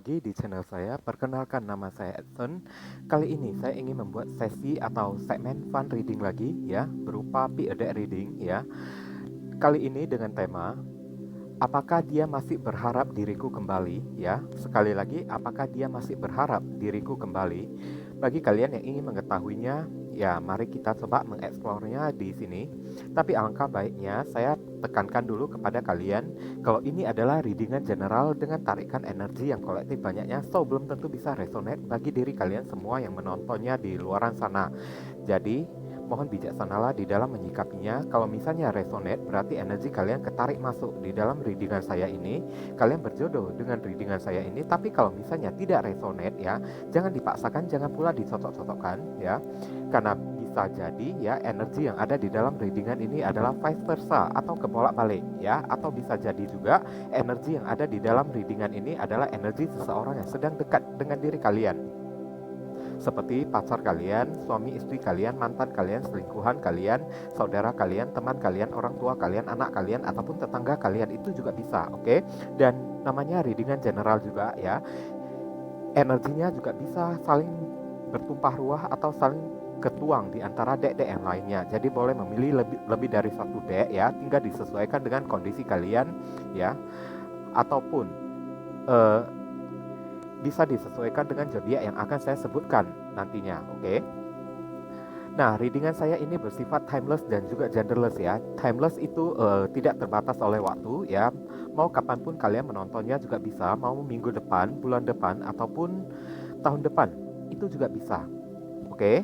lagi di channel saya. Perkenalkan, nama saya Edson. Kali ini saya ingin membuat sesi atau segmen fun reading lagi ya, berupa Pick a Deck reading ya. Kali ini dengan tema apakah dia masih berharap diriku kembali ya. Sekali lagi, apakah dia masih berharap diriku kembali? Bagi kalian yang ingin mengetahuinya, ya mari kita coba mengeksplornya di sini. Tapi alangkah baiknya saya tekankan dulu kepada kalian kalau ini adalah readingan general dengan tarikan energi yang kolektif banyaknya, so belum tentu bisa resonate bagi diri kalian semua yang menontonnya di luaran sana. Jadi mohon bijaksanalah di dalam menyikapinya. Kalau misalnya resonate, berarti energi kalian ketarik masuk di dalam readingan saya ini. Kalian berjodoh dengan readingan saya ini. Tapi kalau misalnya tidak resonate ya, jangan dipaksakan, jangan pula dicocok-cocokkan ya. Karena bisa jadi ya energi yang ada di dalam readingan ini adalah vice versa atau kebolak-balik ya. Atau bisa jadi juga energi yang ada di dalam readingan ini adalah energi seseorang yang sedang dekat dengan diri kalian, seperti pacar kalian, suami istri kalian, mantan kalian, selingkuhan kalian, saudara kalian, teman kalian, orang tua kalian, anak kalian, ataupun tetangga kalian. Itu juga bisa, oke? Dan namanya readingan general juga ya. Energinya juga bisa saling bertumpah ruah atau saling ketuang di antara deck-deck yang lainnya. Jadi boleh memilih lebih dari satu deck ya, tinggal disesuaikan dengan kondisi kalian ya, ataupun eh, bisa disesuaikan dengan zodiak yang akan saya sebutkan nantinya, oke? Nah, readingan saya ini bersifat timeless dan juga genderless ya. Timeless itu tidak terbatas oleh waktu ya. Mau kapanpun kalian menontonnya juga bisa, mau minggu depan, bulan depan, ataupun tahun depan. Itu juga bisa, oke?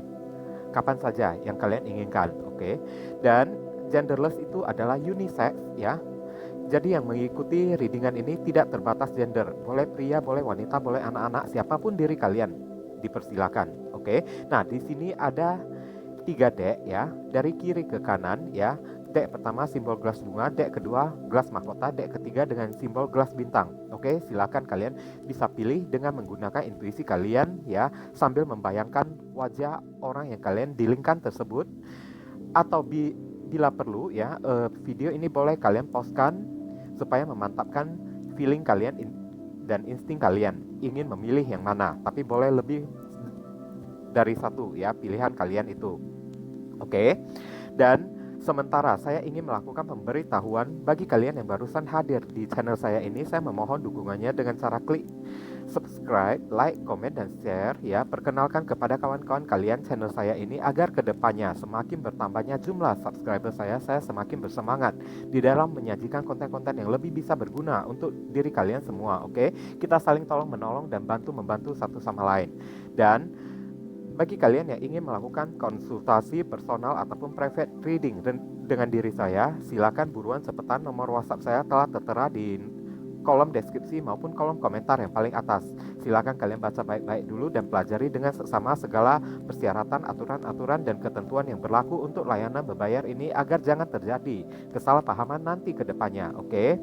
Kapan saja yang kalian inginkan, oke? Dan genderless itu adalah unisex ya. Jadi yang mengikuti readingan ini tidak terbatas gender. Boleh pria, boleh wanita, boleh anak-anak, siapapun diri kalian dipersilakan. Oke. Nah, di sini ada 3 deck ya, dari kiri ke kanan ya. Deck pertama simbol gelas bunga, deck kedua gelas mahkota, deck ketiga dengan simbol gelas bintang. Oke, silakan kalian bisa pilih dengan menggunakan intuisi kalian ya, sambil membayangkan wajah orang yang kalian dealingkan tersebut. Atau bila perlu ya, video ini boleh kalian pauskan supaya memantapkan feeling kalian dan insting kalian ingin memilih yang mana. Tapi boleh lebih dari satu ya pilihan kalian itu. Oke. Dan sementara saya ingin melakukan pemberitahuan bagi kalian yang barusan hadir di channel saya ini, saya memohon dukungannya dengan cara klik subscribe, like, komen, dan share ya. Perkenalkan kepada kawan-kawan kalian channel saya ini agar kedepannya semakin bertambahnya jumlah subscriber saya semakin bersemangat di dalam menyajikan konten-konten yang lebih bisa berguna untuk diri kalian semua. Oke, kita saling tolong menolong dan bantu-membantu satu sama lain. Dan bagi kalian yang ingin melakukan konsultasi personal ataupun private reading dengan diri saya, silakan buruan cepetan. Nomor WhatsApp saya telah tertera di kolom deskripsi maupun kolom komentar yang paling atas. Silakan kalian baca baik-baik dulu dan pelajari dengan seksama segala persyaratan, aturan-aturan, dan ketentuan yang berlaku untuk layanan berbayar ini agar jangan terjadi kesalahpahaman nanti ke depannya. Oke?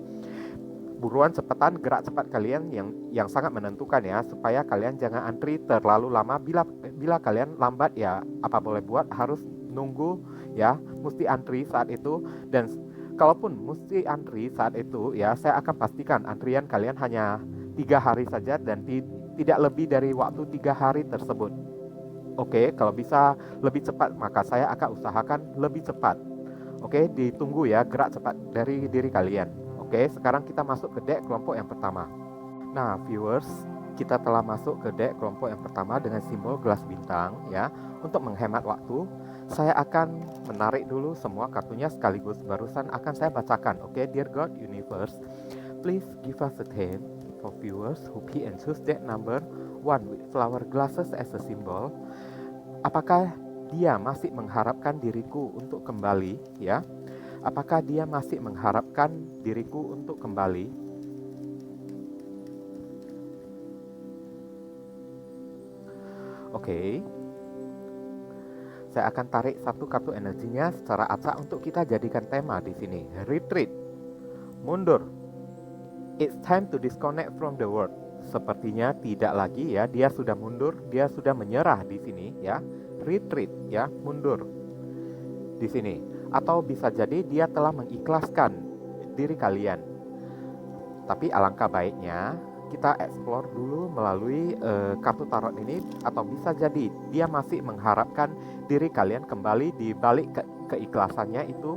Buruan cepetan, gerak cepat kalian yang sangat menentukan ya, supaya kalian jangan antri terlalu lama. Bila kalian lambat ya apa boleh buat, harus nunggu ya, mesti antri saat itu. Dan kalaupun mesti antri saat itu ya, saya akan pastikan antrian kalian hanya 3 hari saja dan tidak lebih dari waktu 3 hari tersebut. Oke, kalau bisa lebih cepat maka saya akan usahakan lebih cepat. Oke, ditunggu ya gerak cepat dari diri kalian. Oke, sekarang kita masuk ke deck kelompok yang pertama. Nah, viewers, kita telah masuk ke deck kelompok yang pertama dengan simbol gelas bintang ya. Untuk menghemat waktu, saya akan menarik dulu semua kartunya sekaligus. Barusan akan saya bacakan. Oke, Dear God Universe, please give us a hint for viewers who pick and choose deck number 1 with flower glasses as a symbol. Apakah dia masih mengharapkan diriku untuk kembali ya? Apakah dia masih mengharapkan diriku untuk kembali? Oke. Saya akan tarik satu kartu energinya secara acak untuk kita jadikan tema di sini. Retreat. Mundur. It's time to disconnect from the world. Sepertinya tidak lagi ya, dia sudah mundur, dia sudah menyerah di sini ya. Retreat ya, mundur di sini. Atau bisa jadi dia telah mengikhlaskan diri kalian. Tapi alangkah baiknya kita explore dulu melalui kartu tarot ini, atau bisa jadi dia masih mengharapkan diri kalian kembali di balik keikhlasannya itu.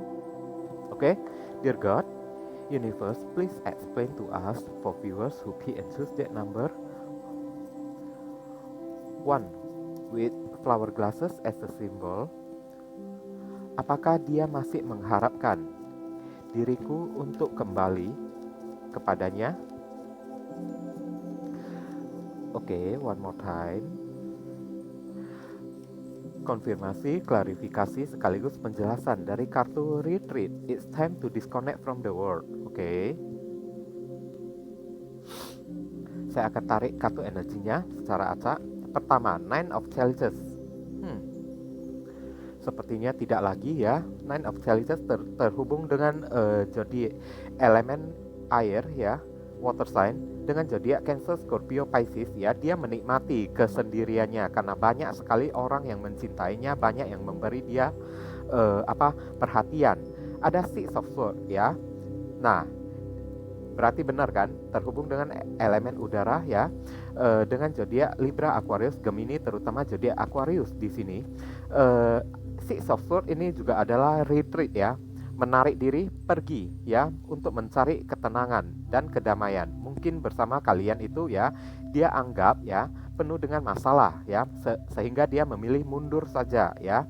Oke, Dear God, Universe, please explain to us for viewers who pick and choose that number. 1. With flower glasses as a symbol. Apakah dia masih mengharapkan diriku untuk kembali kepadanya? Oke, one more time. Konfirmasi, klarifikasi, sekaligus penjelasan dari kartu retreat. It's time to disconnect from the world. Oke. Saya akan tarik kartu energinya secara acak. Pertama, Nine of Chalices. Sepertinya tidak lagi ya. Nine of Chalices terhubung dengan zodiak elemen air ya, water sign, dengan zodiak Cancer, Scorpio, Pisces ya. Dia menikmati kesendiriannya karena banyak sekali orang yang mencintainya, banyak yang memberi dia perhatian. Ada Six of Swords ya. Nah, berarti benar kan, terhubung dengan elemen udara ya, dengan zodiak Libra, Aquarius, Gemini, terutama zodiak Aquarius di sini. Six of Swords ini juga adalah retreat ya, menarik diri pergi ya, untuk mencari ketenangan dan kedamaian. Mungkin bersama kalian itu ya, dia anggap ya penuh dengan masalah ya, sehingga dia memilih mundur saja ya.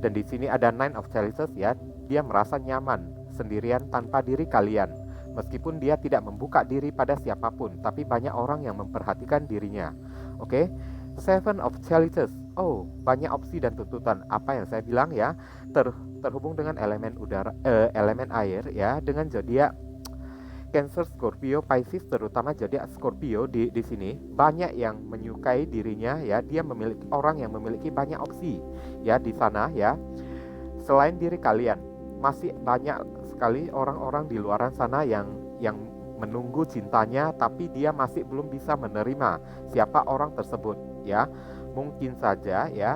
Dan di sini ada Nine of Chalices ya, dia merasa nyaman sendirian tanpa diri kalian. Meskipun dia tidak membuka diri pada siapapun, tapi banyak orang yang memperhatikan dirinya. Oke, Seven of Chalices. Oh, banyak opsi dan tuntutan. Apa yang saya bilang ya, terhubung dengan elemen udara, elemen air ya, dengan zodiak Cancer, Scorpio, Pisces, terutama zodiak Scorpio di sini banyak yang menyukai dirinya ya. Dia memiliki orang yang memiliki banyak opsi ya di sana ya. Selain diri kalian, masih banyak sekali orang-orang di luar sana yang menunggu cintanya, tapi dia masih belum bisa menerima siapa orang tersebut ya. Mungkin saja ya,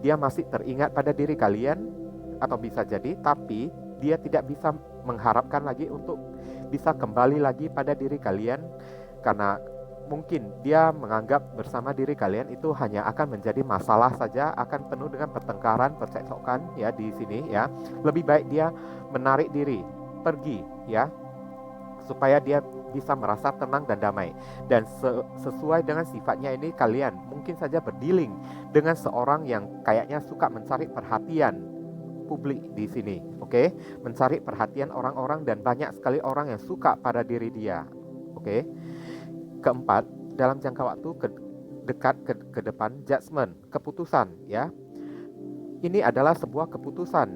dia masih teringat pada diri kalian, atau bisa jadi tapi dia tidak bisa mengharapkan lagi untuk bisa kembali lagi pada diri kalian, karena mungkin dia menganggap bersama diri kalian itu hanya akan menjadi masalah saja, akan penuh dengan pertengkaran, percekcokan ya di sini ya. Lebih baik dia menarik diri, pergi ya, supaya dia bisa merasa tenang dan damai. Dan sesuai dengan sifatnya ini, kalian mungkin saja berdealing dengan seorang yang kayaknya suka mencari perhatian publik di sini, oke? Mencari perhatian orang-orang, dan banyak sekali orang yang suka pada diri dia, oke? Keempat, dalam jangka waktu dekat ke depan, judgment, keputusan ya. Ini adalah sebuah keputusan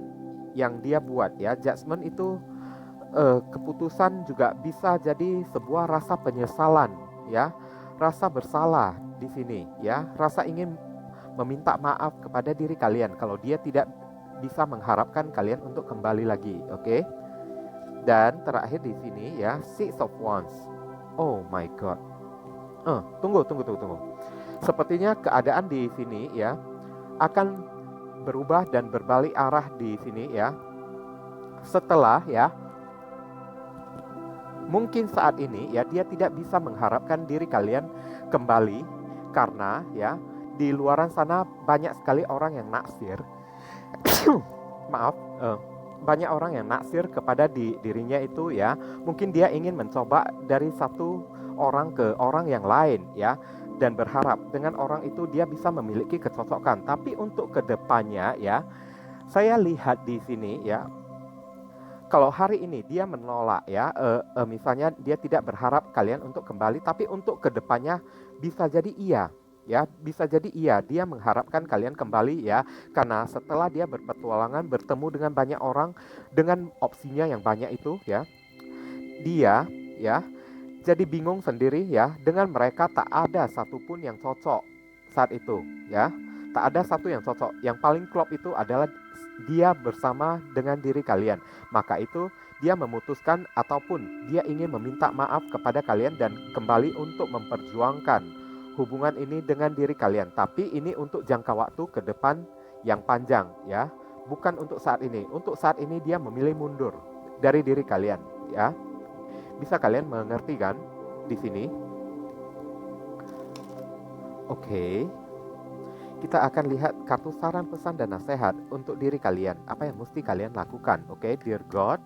yang dia buat ya. Judgment itu keputusan juga bisa jadi sebuah rasa penyesalan ya, rasa bersalah di sini ya, rasa ingin meminta maaf kepada diri kalian kalau dia tidak bisa mengharapkan kalian untuk kembali lagi, oke? Dan terakhir di sini ya, Six of Wands. Oh my God. Tunggu. Sepertinya keadaan di sini ya akan berubah dan berbalik arah di sini ya. Setelah ya, mungkin saat ini ya dia tidak bisa mengharapkan diri kalian kembali karena ya di luaran sana banyak sekali orang yang naksir. Maaf, banyak orang yang naksir kepada dirinya itu ya. Mungkin dia ingin mencoba dari satu orang ke orang yang lain ya, dan berharap dengan orang itu dia bisa memiliki kecocokan. Tapi untuk kedepannya ya, saya lihat di sini ya, kalau hari ini dia menolak ya, misalnya dia tidak berharap kalian untuk kembali, tapi untuk kedepannya bisa jadi iya ya, bisa jadi iya dia mengharapkan kalian kembali ya, karena setelah dia berpetualangan bertemu dengan banyak orang dengan opsinya yang banyak itu ya, dia ya jadi bingung sendiri ya, dengan mereka tak ada satupun yang cocok saat itu ya, tak ada satu yang cocok. Yang paling klop itu adalah dia bersama dengan diri kalian. Maka itu dia memutuskan ataupun dia ingin meminta maaf kepada kalian dan kembali untuk memperjuangkan hubungan ini dengan diri kalian. Tapi ini untuk jangka waktu ke depan yang panjang ya, bukan untuk saat ini. Untuk saat ini dia memilih mundur dari diri kalian ya. Bisa kalian mengerti kan? di sini. Oke. Kita akan lihat kartu saran, pesan, dan nasihat untuk diri kalian. Apa yang mesti kalian lakukan? Oke, Dear God,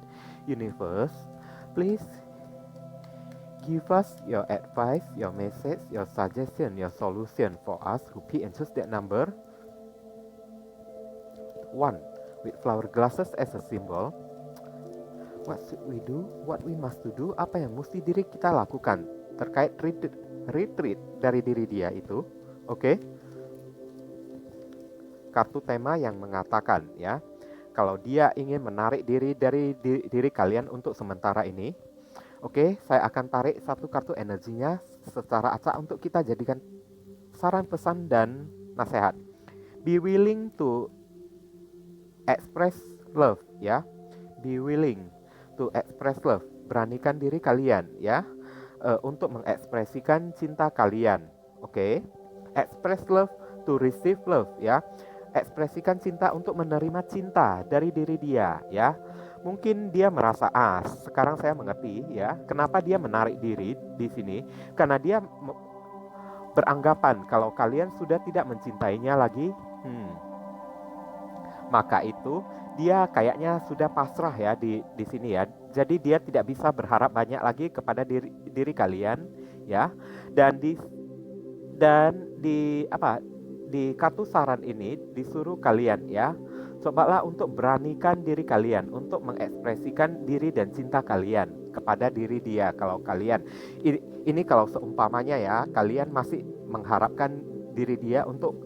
Universe, please give us your advice, your message, your suggestion, your solution for us who pick and choose that number. 1. With flower glasses as a symbol. What should we do? What we must to do? Apa yang mesti diri kita lakukan terkait retreat dari diri dia itu? Oke. Kartu tema yang mengatakan ya, kalau dia ingin menarik diri dari diri kalian untuk sementara ini. Oke, saya akan tarik satu kartu energinya secara acak untuk kita jadikan saran, pesan, dan nasihat. Be willing to express love ya. Be willing to express love. Beranikan diri kalian ya, untuk mengekspresikan cinta kalian. Oke. Express love to receive love ya. Ekspresikan cinta untuk menerima cinta dari diri dia ya. Mungkin dia merasa sekarang saya mengerti ya, kenapa dia menarik diri di sini, karena dia beranggapan kalau kalian sudah tidak mencintainya lagi. Maka itu dia kayaknya sudah pasrah ya di sini ya. Jadi dia tidak bisa berharap banyak lagi kepada diri kalian ya. Dan di kartu saran ini disuruh kalian ya, cobalah untuk beranikan diri kalian untuk mengekspresikan diri dan cinta kalian kepada diri dia. Kalau kalian ini kalau seumpamanya ya, kalian masih mengharapkan diri dia untuk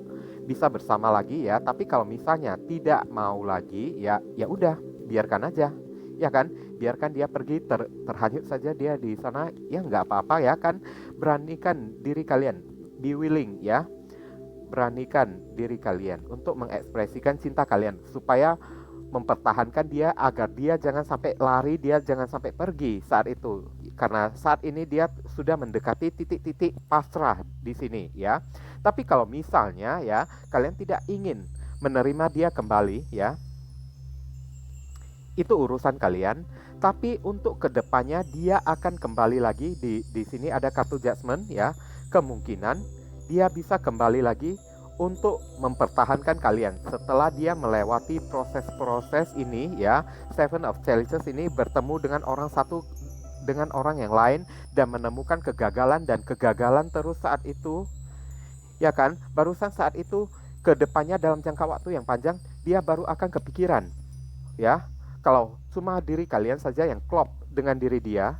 bisa bersama lagi ya, tapi kalau misalnya tidak mau lagi ya udah, biarkan aja ya kan, biarkan dia pergi terhanyut saja dia di sana ya, nggak apa-apa ya kan. Beranikan diri kalian, be willing ya. Beranikan diri kalian untuk mengekspresikan cinta kalian supaya mempertahankan dia agar dia jangan sampai lari, dia jangan sampai pergi saat itu. Karena saat ini dia sudah mendekati titik-titik pasrah di sini ya. Tapi kalau misalnya ya kalian tidak ingin menerima dia kembali ya, itu urusan kalian. Tapi untuk kedepannya dia akan kembali lagi. Di sini ada kartu Judgment ya. Kemungkinan dia bisa kembali lagi untuk mempertahankan kalian setelah dia melewati proses-proses ini ya. Seven of Chalices ini bertemu dengan orang yang lain dan menemukan kegagalan terus saat itu ya kan. Barusan saat itu, kedepannya dalam jangka waktu yang panjang dia baru akan kepikiran ya, kalau cuma diri kalian saja yang klop dengan diri dia.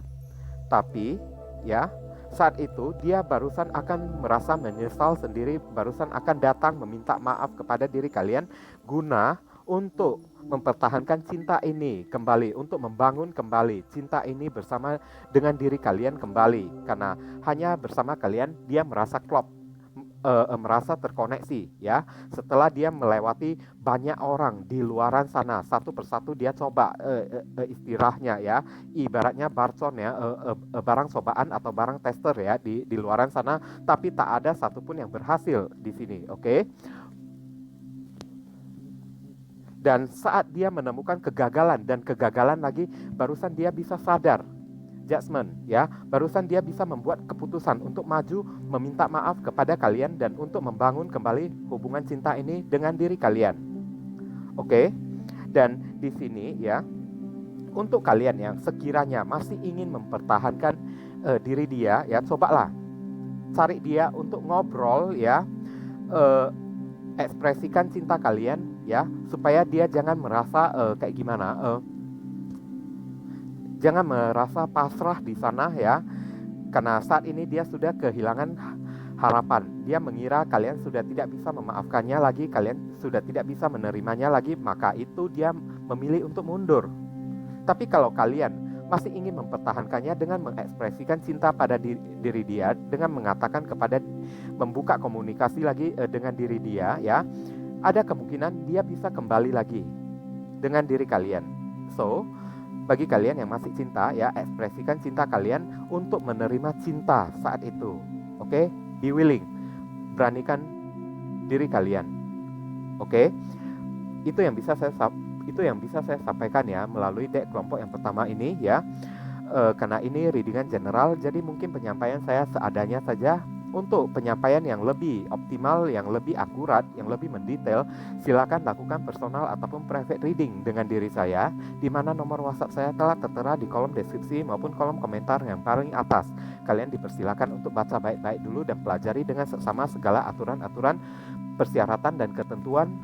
Tapi ya, saat itu dia barusan akan merasa menyesal sendiri, barusan akan datang meminta maaf kepada diri kalian guna untuk mempertahankan cinta ini kembali, untuk membangun kembali cinta ini bersama dengan diri kalian kembali. Karena hanya bersama kalian dia merasa klop, merasa terkoneksi ya. Setelah dia melewati banyak orang di luaran sana, satu persatu dia coba istilahnya ya, ibaratnya barcon ya, barang cobaan atau barang tester ya di luaran sana, tapi tak ada satupun yang berhasil di sini. Oke. Dan saat dia menemukan kegagalan lagi, barusan dia bisa sadar, Judgment ya, barusan dia bisa membuat keputusan untuk maju meminta maaf kepada kalian dan untuk membangun kembali hubungan cinta ini dengan diri kalian. Oke. Dan di sini ya, untuk kalian yang sekiranya masih ingin mempertahankan diri dia ya, cobalah cari dia untuk ngobrol ya, ekspresikan cinta kalian ya, supaya dia jangan merasa kayak gimana, jangan merasa pasrah di sana ya. Karena saat ini dia sudah kehilangan harapan. Dia mengira kalian sudah tidak bisa memaafkannya lagi, kalian sudah tidak bisa menerimanya lagi, maka itu dia memilih untuk mundur. Tapi kalau kalian masih ingin mempertahankannya dengan mengekspresikan cinta pada diri dia, dengan mengatakan membuka komunikasi lagi dengan diri dia ya, ada kemungkinan dia bisa kembali lagi dengan diri kalian. So, bagi kalian yang masih cinta ya, ekspresikan cinta kalian untuk menerima cinta saat itu. Oke, be willing. Beranikan diri kalian. Oke. Itu yang bisa saya sampaikan ya melalui deck kelompok yang pertama ini ya. karena ini readingan general, jadi mungkin penyampaian saya seadanya saja. Untuk penyampaian yang lebih optimal, yang lebih akurat, yang lebih mendetail, silakan lakukan personal ataupun private reading dengan diri saya, di mana nomor WhatsApp saya telah tertera di kolom deskripsi maupun kolom komentar yang paling atas. Kalian dipersilakan untuk baca baik-baik dulu dan pelajari dengan seksama segala aturan-aturan, persyaratan dan ketentuan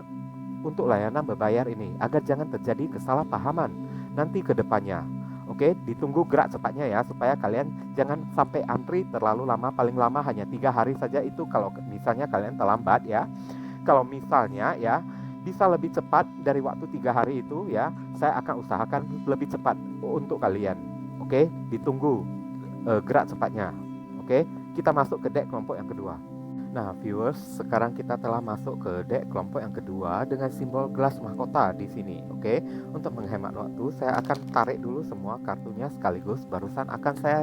untuk layanan berbayar ini, agar jangan terjadi kesalahpahaman nanti ke depannya. Oke, ditunggu gerak cepatnya ya, supaya kalian jangan sampai antri terlalu lama, paling lama hanya 3 hari saja itu kalau misalnya kalian terlambat ya. Kalau misalnya ya bisa lebih cepat dari waktu 3 hari itu ya, saya akan usahakan lebih cepat untuk kalian. Oke, ditunggu gerak cepatnya. Oke, kita masuk ke deck kelompok yang kedua. Nah, viewers, sekarang kita telah masuk ke deck kelompok yang kedua dengan simbol gelas mahkota di sini. Oke, untuk menghemat waktu, saya akan tarik dulu semua kartunya sekaligus, barusan akan saya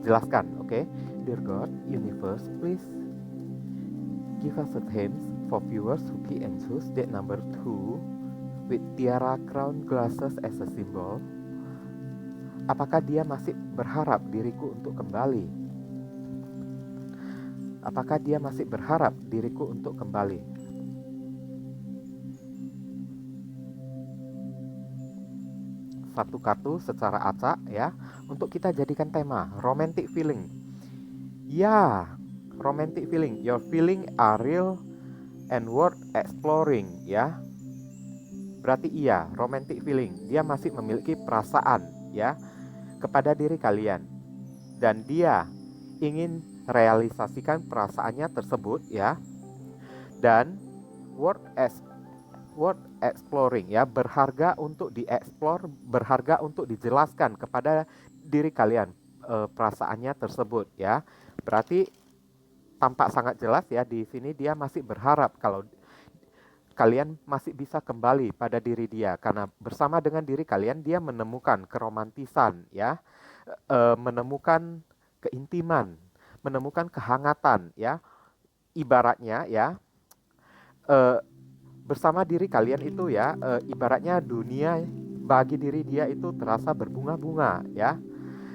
jelaskan. Oke, Dear God, Universe, please give us a hint for viewers who key and choose deck number 2 with tiara crown glasses as a symbol. Apakah dia masih berharap diriku untuk kembali? Apakah dia masih berharap diriku untuk kembali? Satu kartu secara acak ya, untuk kita jadikan tema romantic feeling. Ya, romantic feeling. Your feeling are real and worth exploring ya. Berarti iya, romantic feeling. Dia masih memiliki perasaan ya kepada diri kalian. Dan dia ingin realisasikan perasaannya tersebut ya, dan worth exploring ya, berharga untuk dieksplor, berharga untuk dijelaskan kepada diri kalian perasaannya tersebut ya. Berarti tampak sangat jelas ya, di sini dia masih berharap kalau kalian masih bisa kembali pada diri dia, karena bersama dengan diri kalian dia menemukan keromantisan ya, menemukan keintiman, menemukan kehangatan ya, ibaratnya ya, bersama diri kalian itu ya, ibaratnya dunia bagi diri dia itu terasa berbunga-bunga ya.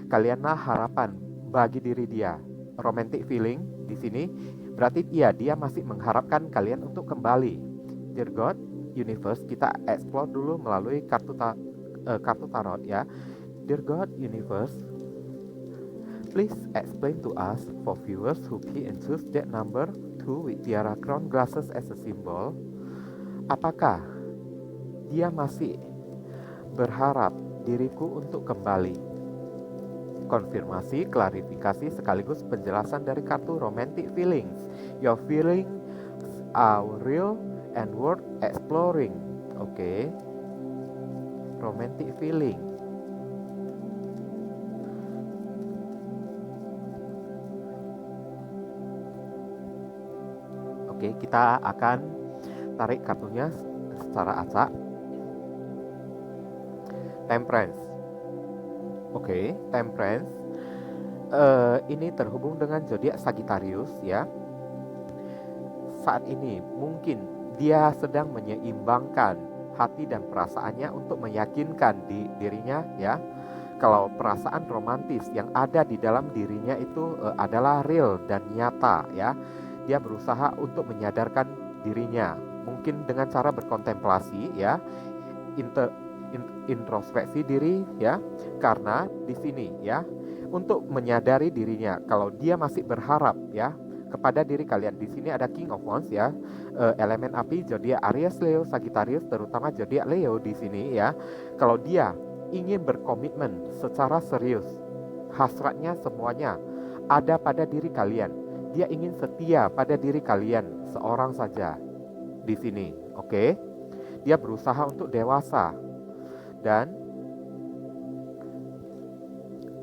Kalianlah harapan bagi diri dia. Romantic feeling di sini berarti dia masih mengharapkan kalian untuk kembali. Dear God, Universe, kita explore dulu melalui kartu tarot ya. Dear God, Universe, please explain to us for viewers who key and choose that number 2 with tiara crown glasses as a symbol. Apakah dia masih berharap diriku untuk kembali? Konfirmasi, klarifikasi sekaligus penjelasan dari kartu romantic feelings. Your feelings are real and worth exploring. Oke. Romantic feeling. Oke, kita akan tarik kartunya secara acak. Temperance. Oke, Temperance. Ini terhubung dengan zodiak Sagittarius ya. Saat ini mungkin dia sedang menyeimbangkan hati dan perasaannya untuk meyakinkan dirinya ya, kalau perasaan romantis yang ada di dalam dirinya itu adalah real dan nyata ya. Dia berusaha untuk menyadarkan dirinya, mungkin dengan cara berkontemplasi ya, introspeksi diri ya, karena di sini ya, untuk menyadari dirinya kalau dia masih berharap ya kepada diri kalian. Di sini ada King of Wands ya, elemen api, zodiak Aries, Leo, Sagittarius, terutama zodiak Leo di sini ya. Kalau dia ingin berkomitmen secara serius, hasratnya semuanya ada pada diri kalian. Dia ingin setia pada diri kalian seorang saja di sini, oke? Dia berusaha untuk dewasa, dan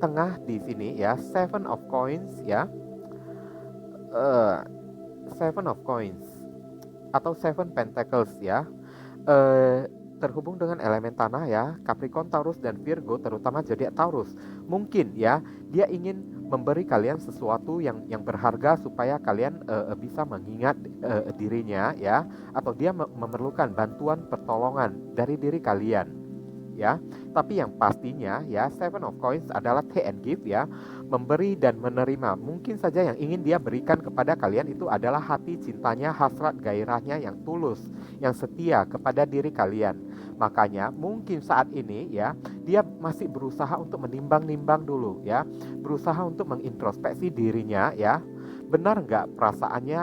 tengah di sini ya, Seven of Coins ya, Seven of Coins atau Seven Pentacles ya, terhubung dengan elemen tanah ya, Capricorn, Taurus dan Virgo, terutama zodiak Taurus. Mungkin ya, dia ingin memberi kalian sesuatu yang berharga supaya kalian bisa mengingat dirinya ya, atau dia memerlukan bantuan pertolongan dari diri kalian ya. Tapi yang pastinya ya, Seven of Coins adalah take and give ya, memberi dan menerima. Mungkin saja yang ingin dia berikan kepada kalian itu adalah hati cintanya, hasrat gairahnya yang tulus, yang setia kepada diri kalian. Makanya mungkin saat ini ya, dia masih berusaha untuk menimbang-nimbang dulu ya, berusaha untuk mengintrospeksi dirinya ya. Benar nggak perasaannya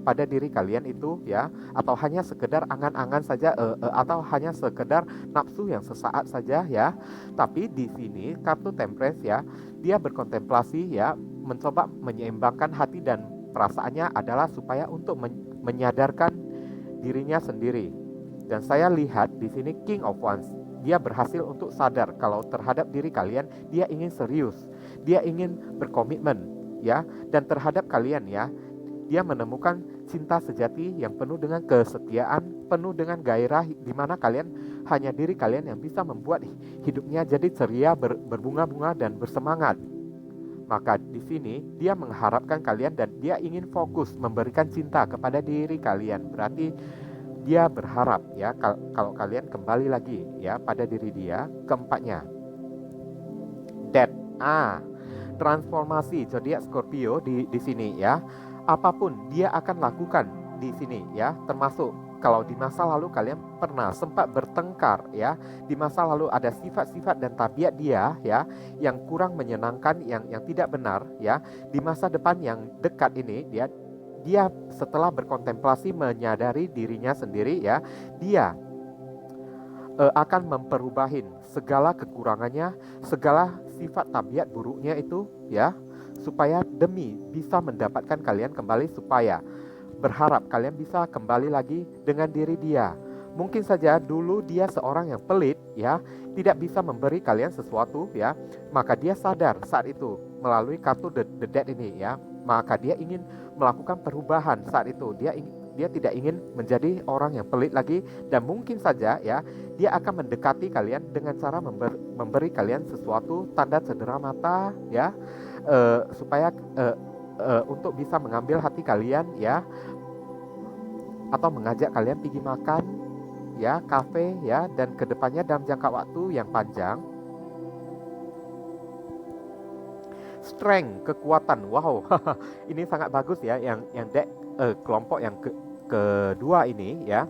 pada diri kalian itu ya, atau hanya sekedar angan-angan saja, atau hanya sekedar nafsu yang sesaat saja ya. Tapi di sini kartu Temperance ya, dia berkontemplasi ya, mencoba menyeimbangkan hati dan perasaannya adalah supaya untuk menyadarkan dirinya sendiri. Dan saya lihat di sini King of Wands, dia berhasil untuk sadar kalau terhadap diri kalian dia ingin serius, dia ingin berkomitmen ya, dan terhadap kalian ya, dia menemukan cinta sejati yang penuh dengan kesetiaan, penuh dengan gairah, di mana kalian hanya diri kalian yang bisa membuat hidupnya jadi ceria, berbunga-bunga dan bersemangat. Maka di sini dia mengharapkan kalian dan dia ingin fokus memberikan cinta kepada diri kalian. Berarti dia berharap ya kalau kalian kembali lagi ya pada diri dia. Keempatnya, Death. Transformasi zodiak Scorpio di sini ya. Apapun dia akan lakukan di sini ya, termasuk kalau di masa lalu kalian pernah sempat bertengkar ya, di masa lalu ada sifat-sifat dan tabiat dia ya yang kurang menyenangkan, yang tidak benar ya. Di masa depan yang dekat ini dia setelah berkontemplasi menyadari dirinya sendiri ya, dia akan memperubahin segala kekurangannya, segala sifat tabiat buruknya itu ya, supaya demi bisa mendapatkan kalian kembali, supaya berharap kalian bisa kembali lagi dengan diri dia. Mungkin saja dulu dia seorang yang pelit ya, tidak bisa memberi kalian sesuatu ya, maka dia sadar saat itu melalui kartu the Death ini ya, maka dia ingin melakukan perubahan saat itu. Dia tidak ingin menjadi orang yang pelit lagi, dan mungkin saja ya dia akan mendekati kalian dengan cara memberi kalian sesuatu tanda cedera mata ya, supaya untuk bisa mengambil hati kalian ya, atau mengajak kalian pergi makan ya, kafe ya, dan kedepannya dalam jangka waktu yang panjang. Strength, kekuatan. Wow, ini sangat bagus ya yang deck kelompok yang kedua ini ya.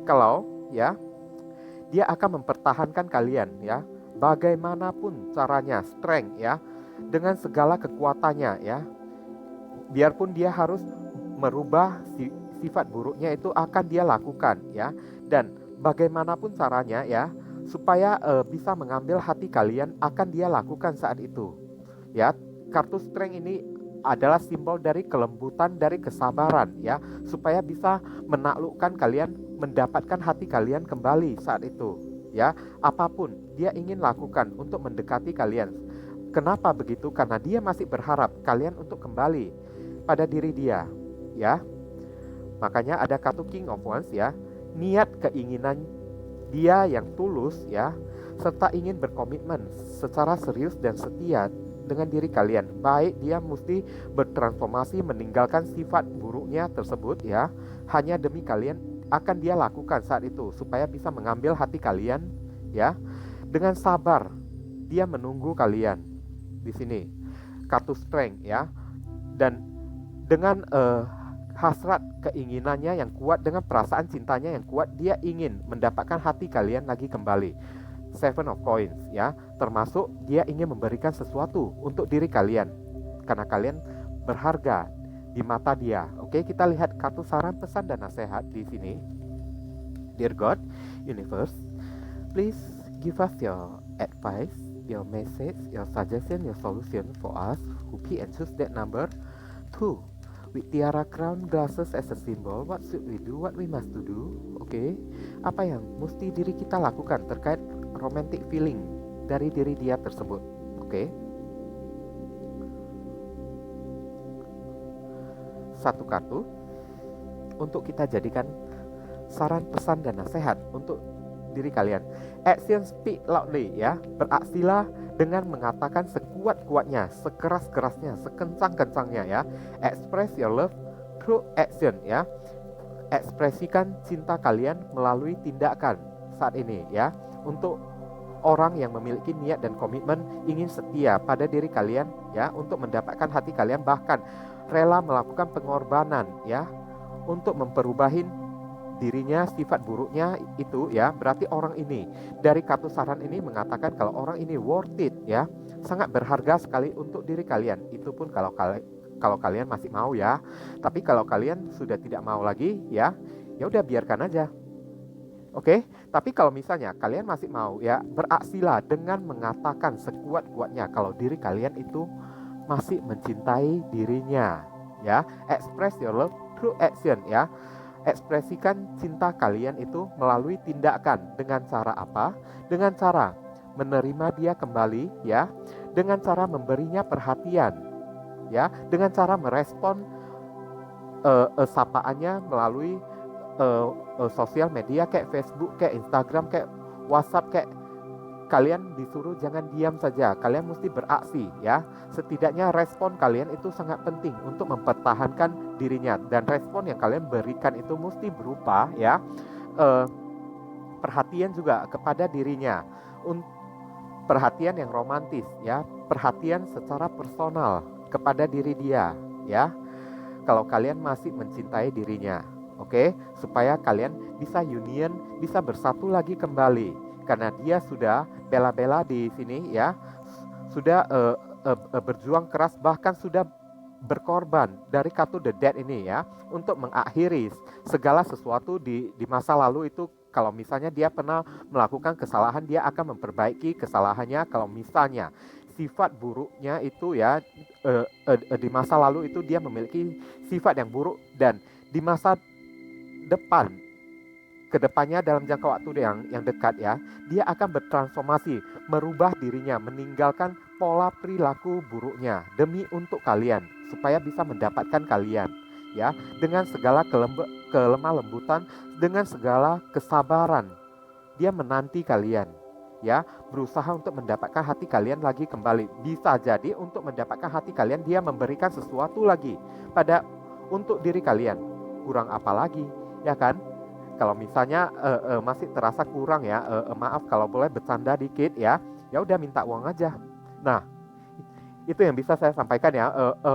Kalau ya dia akan mempertahankan kalian ya, bagaimanapun caranya, strength ya, dengan segala kekuatannya ya. Biarpun dia harus merubah sifat buruknya itu akan dia lakukan ya, dan bagaimanapun caranya ya, supaya bisa mengambil hati kalian akan dia lakukan saat itu. Ya, kartu strength ini adalah simbol dari kelembutan, dari kesabaran ya, supaya bisa menaklukkan kalian, mendapatkan hati kalian kembali saat itu ya. Apapun dia ingin lakukan untuk mendekati kalian. Kenapa begitu? Karena dia masih berharap kalian untuk kembali pada diri dia ya. Makanya ada kartu King of Wands ya, niat keinginan dia yang tulus ya, serta ingin berkomitmen secara serius dan setia dengan diri kalian. Baik dia mesti bertransformasi, meninggalkan sifat buruknya tersebut ya, hanya demi kalian akan dia lakukan saat itu, supaya bisa mengambil hati kalian ya. Dengan sabar dia menunggu kalian di sini. Kartu strength ya, dan dengan hasrat keinginannya yang kuat, dengan perasaan cintanya yang kuat, dia ingin mendapatkan hati kalian lagi kembali. Seven of Coins ya, termasuk dia ingin memberikan sesuatu untuk diri kalian karena kalian berharga di mata dia. Oke, kita lihat kartu saran, pesan dan nasihat di sini. Dear God, Universe, please give us your advice, your message, your suggestion, your solution for us who pick and choose that number 2. With tiara crown glasses as a symbol, what should we do? What we must to do? Oke, apa yang mesti diri kita lakukan terkait romantic feeling dari diri dia tersebut? Oke. Satu kartu untuk kita jadikan saran, pesan dan nasihat untuk diri kalian. Action speak loudly ya, beraksilah dengan mengatakan sekuat-kuatnya, sekeras-kerasnya, sekencang-kencangnya ya. Express your love through action ya. Ekspresikan cinta kalian melalui tindakan saat ini ya, untuk orang yang memiliki niat dan komitmen ingin setia pada diri kalian ya, untuk mendapatkan hati kalian, bahkan rela melakukan pengorbanan ya untuk memperubahin dirinya, sifat buruknya itu ya. Berarti orang ini, dari kartu saran ini mengatakan kalau orang ini worth it ya, sangat berharga sekali untuk diri kalian. Itu pun kalau kalian masih mau ya. Tapi kalau kalian sudah tidak mau lagi ya, ya udah biarkan aja. Oke, tapi kalau misalnya kalian masih mau ya, beraksilah dengan mengatakan sekuat-kuatnya kalau diri kalian itu masih mencintai dirinya ya. Express your love through action ya. Ekspresikan cinta kalian itu melalui tindakan. Dengan cara apa? Dengan cara menerima dia kembali ya, dengan cara memberinya perhatian ya, dengan cara merespon sapaannya melalui sosial media kayak Facebook, kayak Instagram, kayak WhatsApp, kayak kalian disuruh jangan diam saja, kalian mesti beraksi ya. Setidaknya respon kalian itu sangat penting untuk mempertahankan dirinya, dan respon yang kalian berikan itu mesti berupa ya perhatian juga kepada dirinya, perhatian yang romantis ya, perhatian secara personal kepada diri dia ya, kalau kalian masih mencintai dirinya. Oke, supaya kalian bisa union, bisa bersatu lagi kembali. Karena dia sudah bela-bela di sini ya, sudah berjuang keras, bahkan sudah berkorban dari kartu The Dead ini ya, untuk mengakhiri segala sesuatu di masa lalu itu. Kalau misalnya dia pernah melakukan kesalahan, dia akan memperbaiki kesalahannya. Kalau misalnya sifat buruknya itu ya, di masa lalu itu dia memiliki sifat yang buruk, dan di masa depan, kedepannya dalam jangka waktu yang dekat ya, dia akan bertransformasi, merubah dirinya, meninggalkan pola perilaku buruknya demi untuk kalian, supaya bisa mendapatkan kalian ya, dengan segala kelemah lembutan, dengan segala kesabaran. Dia menanti kalian ya, berusaha untuk mendapatkan hati kalian lagi kembali. Bisa jadi untuk mendapatkan hati kalian, dia memberikan sesuatu lagi pada untuk diri kalian. Kurang apa lagi ya kan? Kalau misalnya masih terasa kurang ya, maaf kalau boleh bercanda dikit ya, ya udah minta uang aja. Nah, itu yang bisa saya sampaikan ya,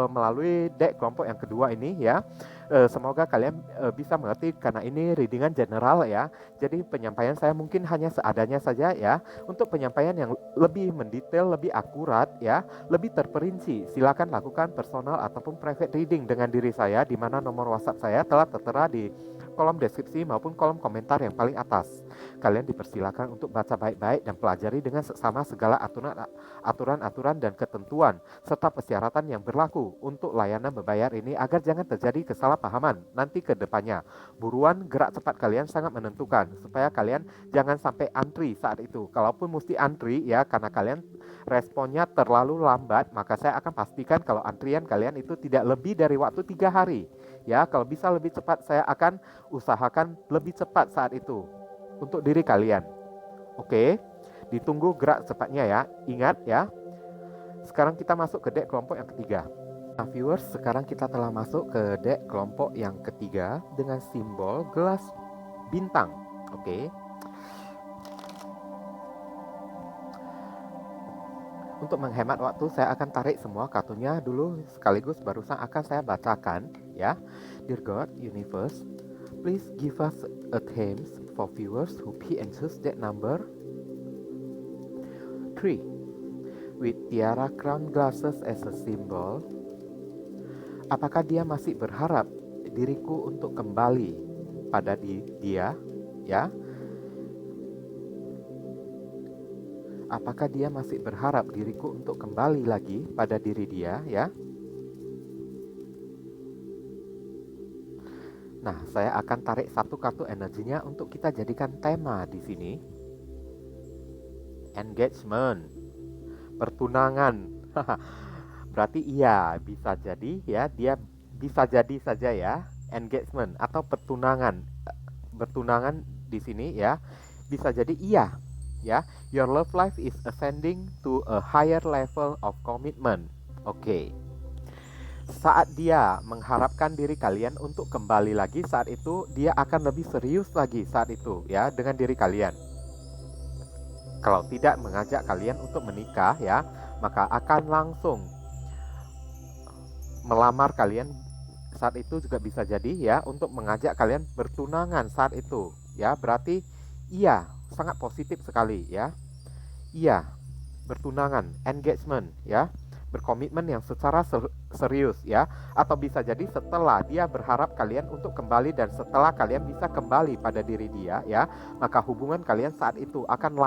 melalui deck kelompok yang kedua ini ya. Semoga kalian bisa mengerti, karena ini readingan general ya. Jadi penyampaian saya mungkin hanya seadanya saja ya. Untuk penyampaian yang lebih mendetail, lebih akurat ya, lebih terperinci, silakan lakukan personal ataupun private reading dengan diri saya, di mana nomor WhatsApp saya telah tertera di kolom deskripsi maupun kolom komentar yang paling atas. Kalian dipersilakan untuk baca baik-baik dan pelajari dengan seksama segala aturan-aturan dan ketentuan serta persyaratan yang berlaku untuk layanan berbayar ini, agar jangan terjadi kesalahpahaman nanti ke depannya. Buruan gerak cepat kalian sangat menentukan, supaya kalian jangan sampai antri saat itu. Kalaupun mesti antri ya, karena kalian responnya terlalu lambat, maka saya akan pastikan kalau antrian kalian itu tidak lebih dari waktu 3 hari. Ya, kalau bisa lebih cepat, saya akan usahakan lebih cepat saat itu untuk diri kalian. Oke, ditunggu gerak cepatnya ya. Ingat ya. Sekarang kita masuk ke deck kelompok yang ketiga. Nah viewers, sekarang kita telah masuk ke deck kelompok yang ketiga dengan simbol gelas bintang. Oke. Untuk menghemat waktu, saya akan tarik semua kartunya dulu sekaligus, barusan akan saya bacakan ya. Dear God, Universe, please give us a themes for viewers who pick and choose that number 3. With tiara crown glasses as a symbol, apakah dia masih berharap diriku untuk kembali pada dia ya? Apakah dia masih berharap diriku untuk kembali lagi pada diri dia ya? Nah, saya akan tarik satu kartu energinya untuk kita jadikan tema di sini. Engagement, pertunangan. Berarti iya, bisa jadi ya, dia bisa jadi saja ya, engagement atau pertunangan. Bertunangan di sini ya, bisa jadi iya. Ya, your love life is ascending to a higher level of commitment. Oke. Saat dia mengharapkan diri kalian untuk kembali lagi, saat itu dia akan lebih serius lagi saat itu ya dengan diri kalian. Kalau tidak mengajak kalian untuk menikah ya, maka akan langsung melamar kalian saat itu, juga bisa jadi ya untuk mengajak kalian bertunangan saat itu ya. Berarti iya, sangat positif sekali ya. Iya, bertunangan, engagement ya, berkomitmen yang secara serius ya. Atau bisa jadi setelah dia berharap kalian untuk kembali, dan setelah kalian bisa kembali pada diri dia ya, maka hubungan kalian saat itu akan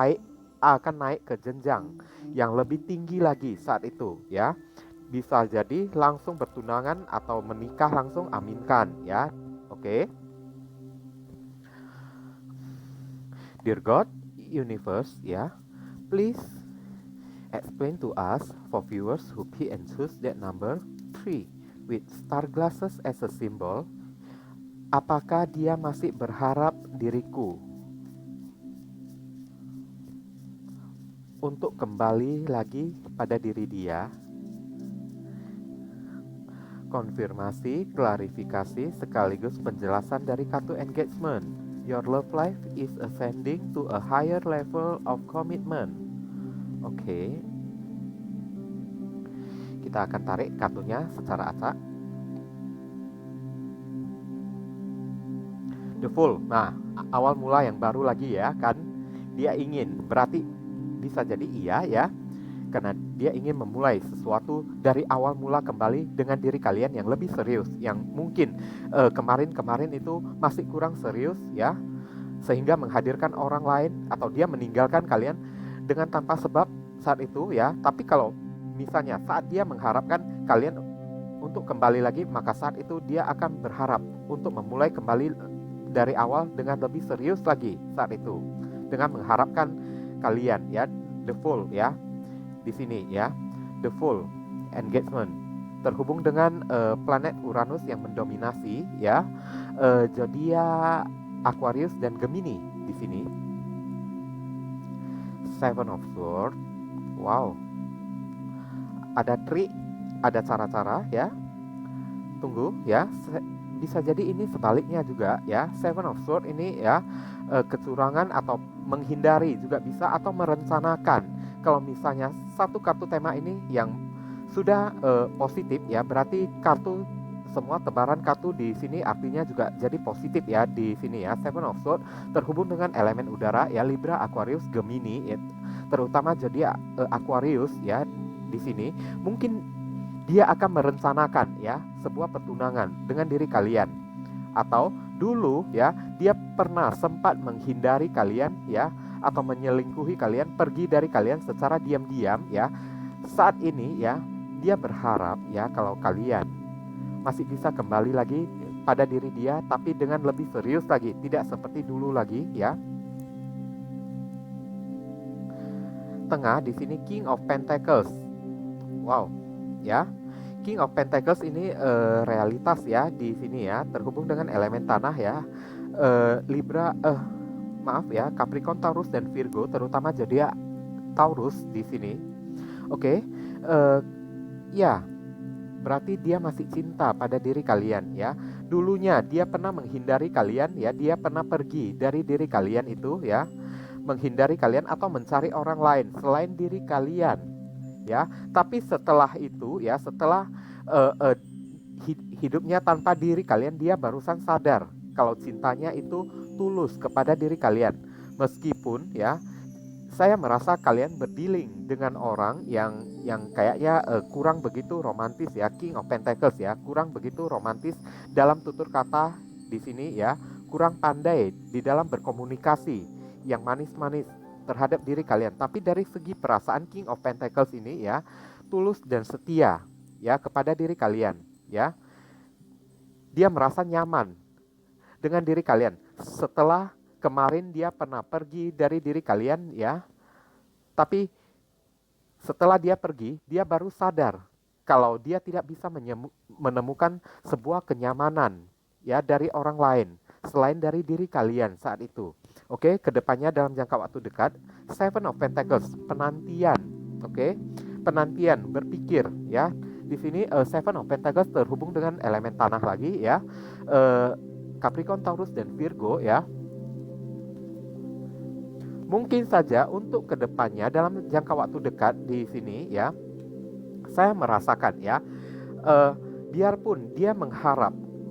naik ke jenjang yang lebih tinggi lagi saat itu ya. Bisa jadi langsung bertunangan atau menikah langsung, aminkan ya. Oke. Dear God, universe ya, please explain to us, for viewers who pick and choose that number 3 with star glasses as a symbol, apakah dia masih berharap diriku untuk kembali lagi pada diri dia? Konfirmasi, klarifikasi, sekaligus penjelasan dari kartu engagement. Your love life is ascending to a higher level of commitment. Oke. Kita akan tarik kartunya secara acak. The Fool. Nah, awal mula yang baru lagi ya kan. Dia ingin, berarti bisa jadi iya ya, karena dia ingin memulai sesuatu dari awal mula kembali dengan diri kalian yang lebih serius, yang mungkin kemarin-kemarin itu masih kurang serius ya, sehingga menghadirkan orang lain atau dia meninggalkan kalian dengan tanpa sebab saat itu ya. Tapi kalau misalnya saat dia mengharapkan kalian untuk kembali lagi, maka saat itu dia akan berharap untuk memulai kembali dari awal dengan lebih serius lagi saat itu, dengan mengharapkan kalian ya. The Fool ya di sini ya. The Fool, engagement, terhubung dengan planet Uranus yang mendominasi ya, zodiak Aquarius dan Gemini di sini. Seven of Swords. Wow. Ada trik, ada cara-cara ya. Tunggu ya. Bisa jadi ini sebaliknya juga ya. Seven of Swords ini ya, kecurangan atau menghindari juga bisa, atau merencanakan. Kalau misalnya satu kartu tema ini yang sudah positif ya, berarti semua tebaran kartu di sini artinya juga jadi positif ya di sini ya. Seven of Swords terhubung dengan elemen udara ya, Libra, Aquarius, Gemini ya, terutama jadi Aquarius ya di sini. Mungkin dia akan merencanakan ya sebuah pertunangan dengan diri kalian, atau dulu ya dia pernah sempat menghindari kalian ya, atau menyelingkuhi kalian, pergi dari kalian secara diam-diam ya. Saat ini ya dia berharap ya kalau kalian masih bisa kembali lagi pada diri dia, tapi dengan lebih serius lagi, tidak seperti dulu lagi ya. Tengah di sini King of Pentacles. Wow ya. King of Pentacles ini realitas ya di sini ya, terhubung dengan elemen tanah ya. Libra, maaf ya, Capricorn, Taurus dan Virgo, terutama zodiak Taurus di sini. Oke, ya, berarti dia masih cinta pada diri kalian ya. Dulunya dia pernah menghindari kalian ya, dia pernah pergi dari diri kalian itu ya, menghindari kalian atau mencari orang lain selain diri kalian ya. Tapi setelah itu ya, setelah hidupnya tanpa diri kalian, dia barusan sadar kalau cintanya itu tulus kepada diri kalian. Meskipun ya, saya merasa kalian berdealing dengan orang yang kayaknya kurang begitu romantis ya. King of Pentacles ya, kurang begitu romantis dalam tutur kata di sini ya, kurang pandai di dalam berkomunikasi yang manis-manis terhadap diri kalian. Tapi dari segi perasaan, King of Pentacles ini ya tulus dan setia ya kepada diri kalian ya. Dia merasa nyaman dengan diri kalian setelah kemarin dia pernah pergi dari diri kalian ya. Tapi setelah dia pergi, dia baru sadar kalau dia tidak bisa menemukan sebuah kenyamanan ya dari orang lain selain dari diri kalian saat itu. Oke, kedepannya dalam jangka waktu dekat, Seven of Pentacles, penantian. Oke, penantian, berpikir ya. Di sini Seven of Pentacles terhubung dengan elemen tanah lagi ya. Capricorn, Taurus dan Virgo ya. Mungkin saja untuk kedepannya dalam jangka waktu dekat di sini ya, saya merasakan ya, eh, biarpun dia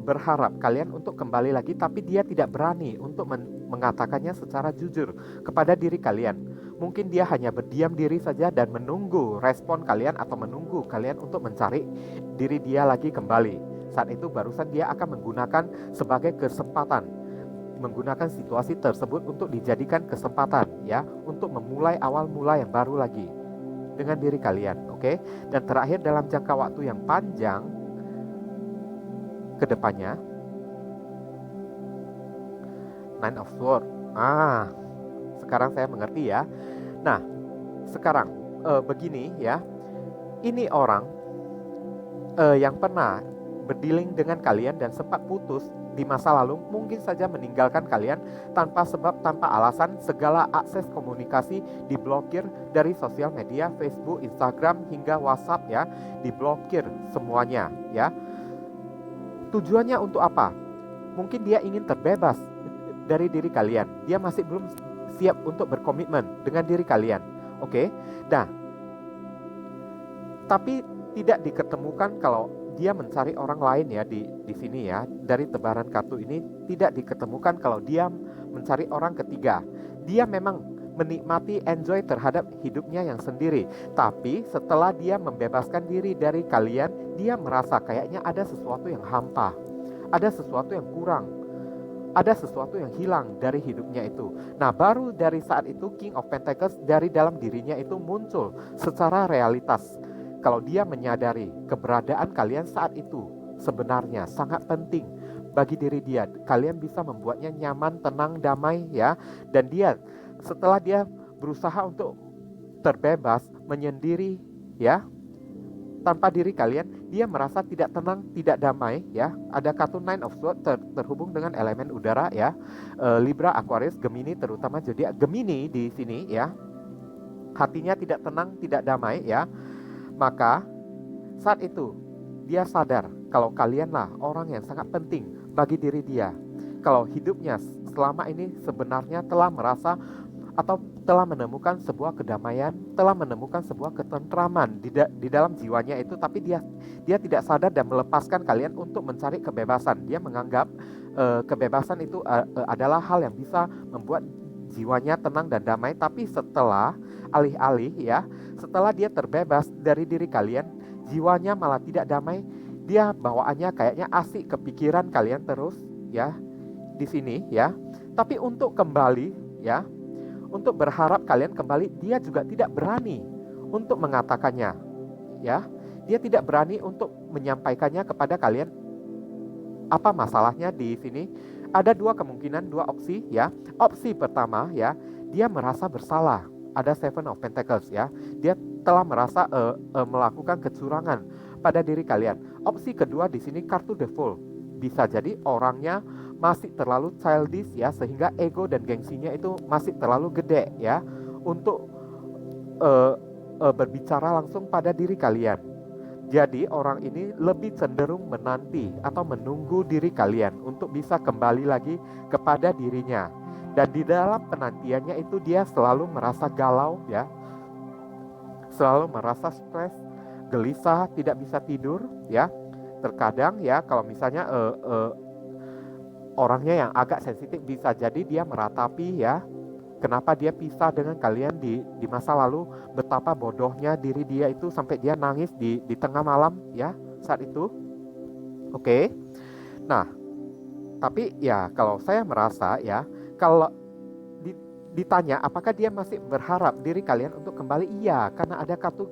berharap kalian untuk kembali lagi, tapi dia tidak berani untuk mengatakannya secara jujur kepada diri kalian. Mungkin dia hanya berdiam diri saja dan menunggu respon kalian atau menunggu kalian untuk mencari diri dia lagi kembali. Saat itu barusan dia akan menggunakan sebagai kesempatan, menggunakan situasi tersebut untuk dijadikan kesempatan ya, untuk memulai awal mula yang baru lagi dengan diri kalian, oke? Dan terakhir, dalam jangka waktu yang panjang ke depannya, Nine of Swords. Sekarang saya mengerti ya. Nah, sekarang begini ya. Ini orang yang pernah berdealing dengan kalian dan sempat putus di masa lalu, mungkin saja meninggalkan kalian tanpa sebab, tanpa alasan. Segala akses komunikasi diblokir dari sosial media, Facebook, Instagram, hingga WhatsApp ya, diblokir semuanya ya. Tujuannya untuk apa? Mungkin dia ingin terbebas dari diri kalian. Dia masih belum siap untuk berkomitmen dengan diri kalian. Oke? Nah, tapi tidak diketemukan kalau dia mencari orang lain ya di sini ya. Dari tebaran kartu ini tidak diketemukan kalau dia mencari orang ketiga. Dia memang menikmati, enjoy terhadap hidupnya yang sendiri. Tapi setelah dia membebaskan diri dari kalian, dia merasa kayaknya ada sesuatu yang hampa. Ada sesuatu yang kurang. Ada sesuatu yang hilang dari hidupnya itu. Nah, baru dari saat itu King of Pentacles dari dalam dirinya itu muncul secara realitas. Kalau dia menyadari keberadaan kalian saat itu sebenarnya sangat penting bagi diri dia. Kalian bisa membuatnya nyaman, tenang, damai ya. Dan dia, setelah dia berusaha untuk terbebas, menyendiri ya, tanpa diri kalian, dia merasa tidak tenang, tidak damai ya. Ada kartu Nine of Swords terhubung dengan elemen udara ya. Libra, Aquarius, Gemini, terutama zodiak Gemini di sini ya. Hatinya tidak tenang, tidak damai ya. Maka saat itu dia sadar kalau kalianlah orang yang sangat penting bagi diri dia. Kalau hidupnya selama ini sebenarnya telah merasa atau telah menemukan sebuah kedamaian, telah menemukan sebuah ketentraman di dalam jiwanya itu, tapi dia tidak sadar dan melepaskan kalian untuk mencari kebebasan. Dia menganggap kebebasan itu adalah hal yang bisa membuat jiwanya tenang dan damai. Tapi setelah alih-alih ya, setelah dia terbebas dari diri kalian, jiwanya malah tidak damai. Dia bawaannya kayaknya asik kepikiran kalian terus ya di sini ya. Tapi untuk kembali ya, untuk berharap kalian kembali, dia juga tidak berani untuk mengatakannya ya. Dia tidak berani untuk menyampaikannya kepada kalian. Apa masalahnya di sini? Ada dua kemungkinan, dua opsi ya. Opsi pertama ya, dia merasa bersalah. Ada Seven of Pentacles ya. Dia telah merasa melakukan kecurangan pada diri kalian. Opsi kedua di sini kartu The Fool. Bisa jadi orangnya masih terlalu childish ya, sehingga ego dan gengsinya itu masih terlalu gede ya untuk berbicara langsung pada diri kalian. Jadi orang ini lebih cenderung menanti atau menunggu diri kalian untuk bisa kembali lagi kepada dirinya. Dan di dalam penantiannya itu dia selalu merasa galau ya, selalu merasa stres, gelisah, tidak bisa tidur ya. Terkadang ya, kalau misalnya orangnya yang agak sensitif, bisa jadi dia meratapi ya, kenapa dia pisah dengan kalian di masa lalu, betapa bodohnya diri dia itu sampai dia nangis di tengah malam ya saat itu. Oke. Nah, tapi ya kalau saya merasa ya, kalau ditanya apakah dia masih berharap diri kalian untuk kembali, iya, karena ada kartu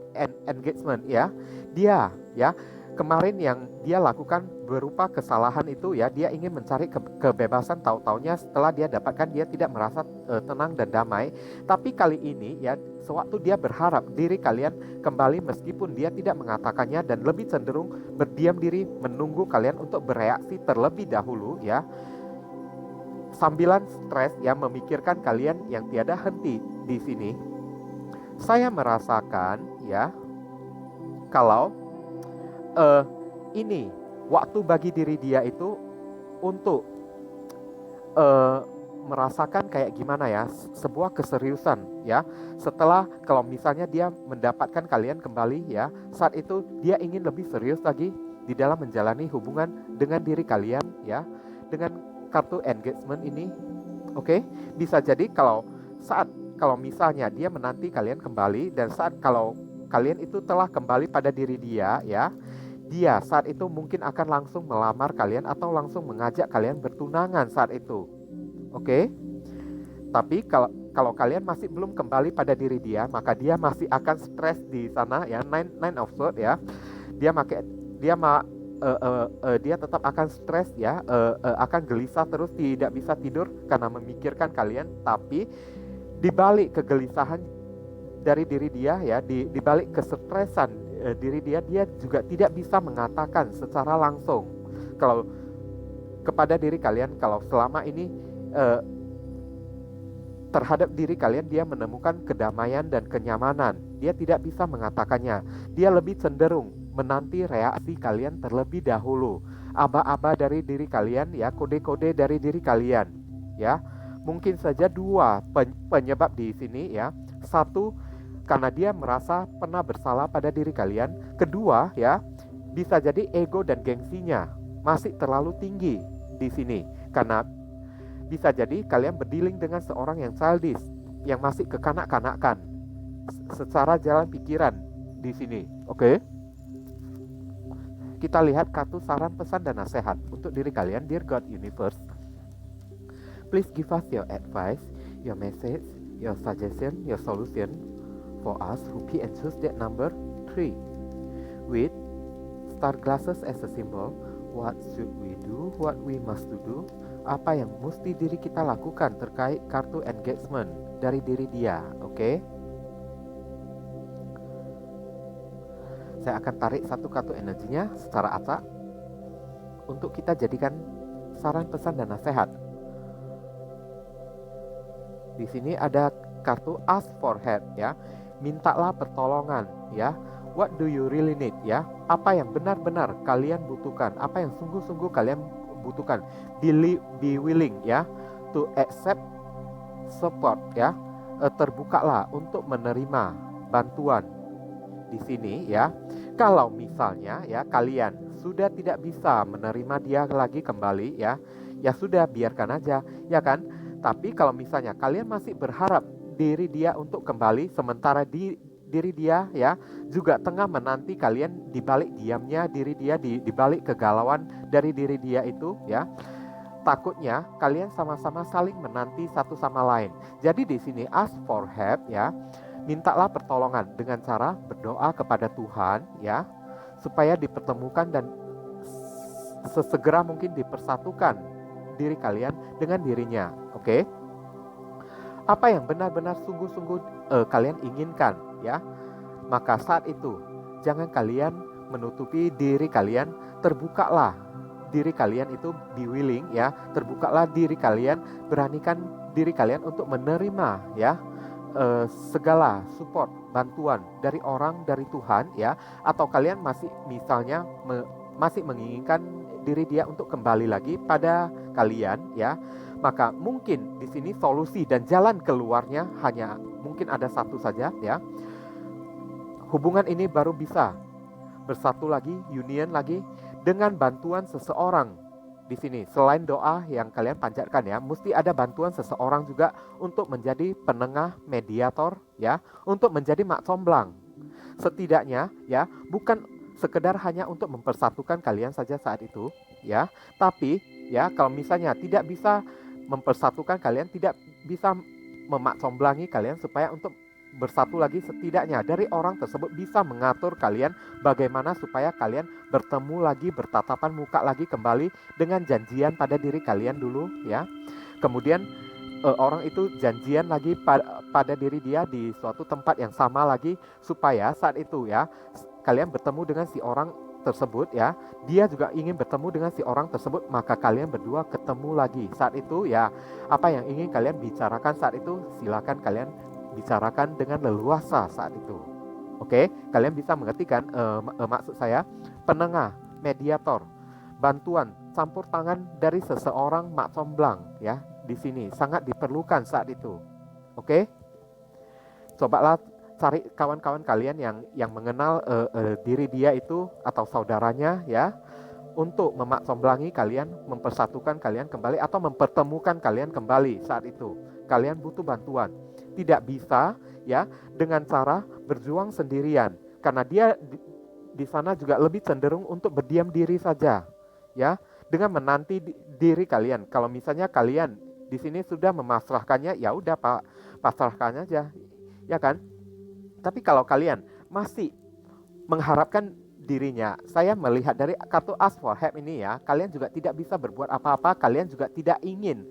engagement ya. Dia ya, kemarin yang dia lakukan berupa kesalahan itu ya, dia ingin mencari kebebasan, tahu-taunya setelah dia dapatkan dia tidak merasa tenang dan damai. Tapi kali ini ya, sewaktu dia berharap diri kalian kembali, meskipun dia tidak mengatakannya dan lebih cenderung berdiam diri menunggu kalian untuk bereaksi terlebih dahulu ya, sambilan stres ya, memikirkan kalian yang tiada henti di sini. Saya merasakan ya, kalau ini waktu bagi diri dia itu untuk merasakan kayak gimana ya, sebuah keseriusan ya. Setelah kalau misalnya dia mendapatkan kalian kembali ya, saat itu dia ingin lebih serius lagi di dalam menjalani hubungan dengan diri kalian ya, dengan kartu engagement ini. Oke, bisa jadi kalau misalnya dia menanti kalian kembali, dan saat kalau kalian itu telah kembali pada diri dia ya, dia saat itu mungkin akan langsung melamar kalian atau langsung mengajak kalian bertunangan saat itu. Oke. Tapi kalau kalian masih belum kembali pada diri dia, maka dia masih akan stres di sana ya, nine of swords ya. Dia makai dia ma, dia tetap akan stres ya, akan gelisah terus, tidak bisa tidur karena memikirkan kalian. Tapi di balik kegelisahan dari diri dia ya, di balik kesetresan diri dia juga tidak bisa mengatakan secara langsung kalau kepada diri kalian kalau selama ini terhadap diri kalian dia menemukan kedamaian dan kenyamanan. Dia tidak bisa mengatakannya. Dia lebih cenderung menanti reaksi kalian terlebih dahulu. Aba-aba dari diri kalian ya, kode-kode dari diri kalian ya. Mungkin saja dua penyebab di sini ya. Satu, karena dia merasa pernah bersalah pada diri kalian. Kedua ya, bisa jadi ego dan gengsinya masih terlalu tinggi di sini. Karena bisa jadi kalian berdealing dengan seorang yang childish, yang masih kekanak-kanakan secara jalan pikiran di sini. Oke. Kita lihat kartu saran, pesan, dan nasihat untuk diri kalian. Dear God Universe, please give us your advice, your message, your suggestion, your solution for us who pick and choose that number 3. With star glasses as a symbol, what should we do, what we must do? Apa yang mesti diri kita lakukan terkait kartu engagement dari diri dia. Oke. Saya akan tarik satu kartu energinya secara acak untuk kita jadikan saran, pesan, dan nasihat. Di sini ada kartu ask for help ya. Mintalah pertolongan ya. What do you really need ya? Apa yang benar-benar kalian butuhkan? Apa yang sungguh-sungguh kalian butuhkan? Be willing ya to accept support ya. Terbukalah untuk menerima bantuan di sini ya. Kalau misalnya ya kalian sudah tidak bisa menerima dia lagi kembali ya, ya sudah, biarkan aja ya kan. Tapi kalau misalnya kalian masih berharap diri dia untuk kembali, sementara diri dia ya juga tengah menanti kalian di balik diamnya diri dia, di balik kegalauan dari diri dia itu ya, takutnya kalian sama-sama saling menanti satu sama lain. Jadi di sini ask for help ya, mintalah pertolongan dengan cara berdoa kepada Tuhan ya, supaya dipertemukan dan sesegera mungkin dipersatukan diri kalian dengan dirinya. Oke? Apa yang benar-benar sungguh-sungguh kalian inginkan ya, maka saat itu jangan kalian menutupi diri kalian, terbukalah diri kalian itu, be willing ya, terbukalah diri kalian, beranikan diri kalian untuk menerima ya segala support, bantuan dari orang, dari Tuhan ya. Atau kalian masih misalnya masih menginginkan diri dia untuk kembali lagi pada kalian ya, maka mungkin di sini solusi dan jalan keluarnya hanya mungkin ada satu saja ya. Hubungan ini baru bisa bersatu lagi, union lagi, dengan bantuan seseorang. Di sini selain doa yang kalian panjatkan ya, mesti ada bantuan seseorang juga untuk menjadi penengah, mediator ya, untuk menjadi mak comblang. Setidaknya ya, bukan sekedar hanya untuk mempersatukan kalian saja saat itu ya, tapi ya kalau misalnya tidak bisa mempersatukan kalian, tidak bisa memak comblangi kalian supaya untuk bersatu lagi, setidaknya dari orang tersebut bisa mengatur kalian bagaimana supaya kalian bertemu lagi, bertatapan muka lagi kembali dengan janjian pada diri kalian dulu ya. Kemudian orang itu janjian lagi pada diri dia di suatu tempat yang sama lagi, supaya saat itu ya kalian bertemu dengan si orang tersebut ya, dia juga ingin bertemu dengan si orang tersebut, maka kalian berdua ketemu lagi. Saat itu ya, apa yang ingin kalian bicarakan saat itu, silakan kalian bicarakan dengan leluasa saat itu. Oke, kalian bisa mengerti kan maksud saya? Penengah, mediator, bantuan, campur tangan dari seseorang mak comblang ya, di sini, sangat diperlukan saat itu. Oke? Cobalah cari kawan-kawan kalian yang mengenal diri dia itu atau saudaranya ya, untuk memaksomblangi kalian, mempersatukan kalian kembali atau mempertemukan kalian kembali saat itu. Kalian butuh bantuan. Tidak bisa ya dengan cara berjuang sendirian, karena dia di sana juga lebih cenderung untuk berdiam diri saja ya, dengan menanti diri kalian. Kalau misalnya kalian di sini sudah memasrahkannya, ya udah Pak, pasrahkan aja, ya kan? Tapi kalau kalian masih mengharapkan dirinya, saya melihat dari kartu As for Help ini ya, kalian juga tidak bisa berbuat apa-apa, kalian juga tidak ingin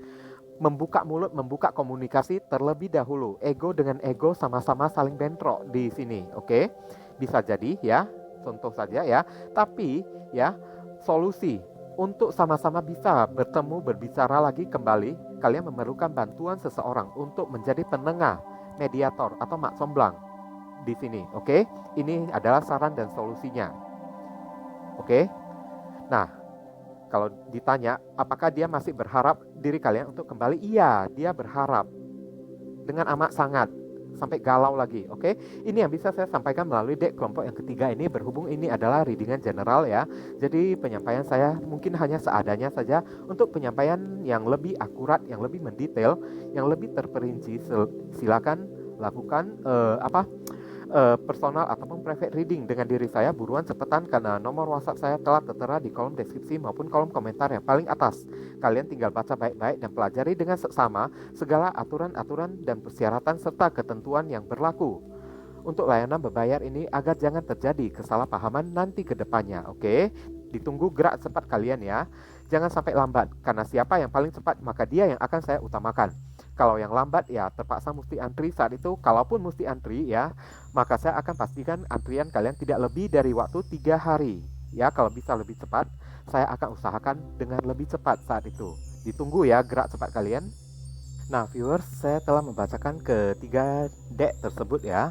membuka mulut, membuka komunikasi terlebih dahulu. Ego dengan ego sama-sama saling bentrok di sini, oke? Bisa jadi ya, contoh saja ya. Tapi ya, solusi untuk sama-sama bisa bertemu, berbicara lagi kembali, kalian memerlukan bantuan seseorang untuk menjadi penengah, mediator atau maksomblang di sini, oke? Ini adalah saran dan solusinya, oke? Nah, kalau ditanya apakah dia masih berharap diri kalian untuk kembali, iya, dia berharap dengan amat sangat, sampai galau lagi, oke? Ini yang bisa saya sampaikan melalui deck kelompok yang ketiga ini, berhubung ini adalah readingan general ya. Jadi penyampaian saya mungkin hanya seadanya saja. Untuk penyampaian yang lebih akurat, yang lebih mendetail, yang lebih terperinci, silakan lakukan personal ataupun private reading dengan diri saya buruan cepetan, karena nomor WhatsApp saya telah tertera di kolom deskripsi maupun kolom komentar yang paling atas. Kalian tinggal baca baik-baik dan pelajari dengan seksama segala aturan-aturan dan persyaratan serta ketentuan yang berlaku untuk layanan berbayar ini, agar jangan terjadi kesalahpahaman nanti ke depannya, oke? Ditunggu gerak cepat kalian ya. Jangan sampai lambat, karena siapa yang paling cepat maka dia yang akan saya utamakan. Kalau yang lambat ya terpaksa mesti antri saat itu. Kalaupun mesti antri ya, maka saya akan pastikan antrian kalian tidak lebih dari waktu 3 hari. Ya, kalau bisa lebih cepat, saya akan usahakan dengan lebih cepat saat itu. Ditunggu ya gerak cepat kalian. Nah, viewers, saya telah membacakan ketiga deck tersebut ya.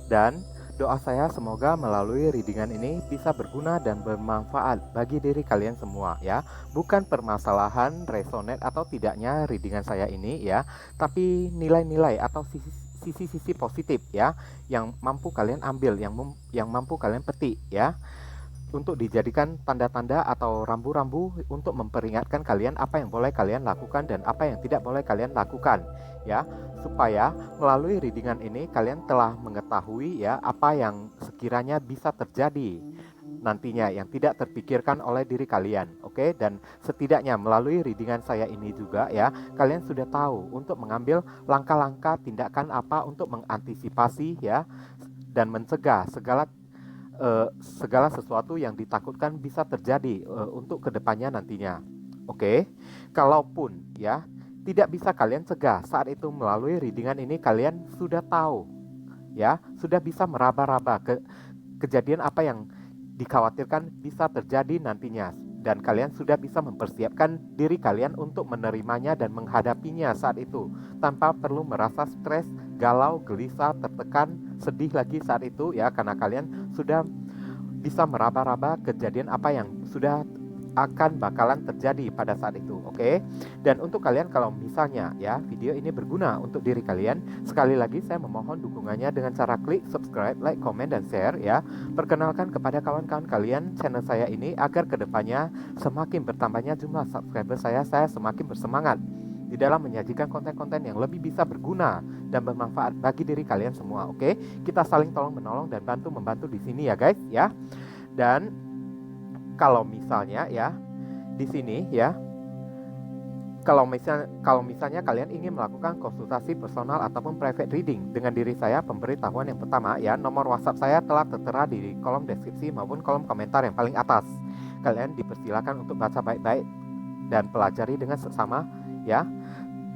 Dan doa saya semoga melalui readingan ini bisa berguna dan bermanfaat bagi diri kalian semua ya. Bukan permasalahan resonate atau tidaknya readingan saya ini ya, tapi nilai-nilai atau sisi-sisi positif ya, yang mampu kalian ambil, yang mampu kalian petik ya, untuk dijadikan tanda-tanda atau rambu-rambu untuk memperingatkan kalian apa yang boleh kalian lakukan dan apa yang tidak boleh kalian lakukan ya, supaya melalui readingan ini kalian telah mengetahui ya apa yang sekiranya bisa terjadi nantinya yang tidak terpikirkan oleh diri kalian, oke? Dan setidaknya melalui readingan saya ini juga ya, kalian sudah tahu untuk mengambil langkah-langkah tindakan apa untuk mengantisipasi ya dan mencegah segala sesuatu yang ditakutkan bisa terjadi untuk kedepannya nantinya. Oke, kalaupun ya tidak bisa kalian cegah saat itu melalui readingan ini, kalian sudah tahu ya, sudah bisa meraba-raba kejadian apa yang dikhawatirkan bisa terjadi nantinya, dan kalian sudah bisa mempersiapkan diri kalian untuk menerimanya dan menghadapinya saat itu tanpa perlu merasa stres, galau, gelisah, tertekan, sedih lagi saat itu ya, karena kalian sudah bisa meraba-raba kejadian apa yang sudah akan bakalan terjadi pada saat itu, oke? Dan untuk kalian, kalau misalnya ya video ini berguna untuk diri kalian, sekali lagi saya memohon dukungannya dengan cara klik subscribe, like, komen, dan share ya. Perkenalkan kepada kawan-kawan kalian channel saya ini, agar kedepannya semakin bertambahnya jumlah subscriber saya semakin bersemangat di dalam menyajikan konten-konten yang lebih bisa berguna dan bermanfaat bagi diri kalian semua, oke? Kita saling tolong menolong dan bantu membantu di sini ya guys ya. Dan kalau misalnya ya di sini ya, kalau misalnya kalian ingin melakukan konsultasi personal ataupun private reading dengan diri saya, pemberitahuan yang pertama ya, nomor WhatsApp saya telah tertera di kolom deskripsi maupun kolom komentar yang paling atas. Kalian dipersilakan untuk baca baik-baik dan pelajari dengan seksama ya,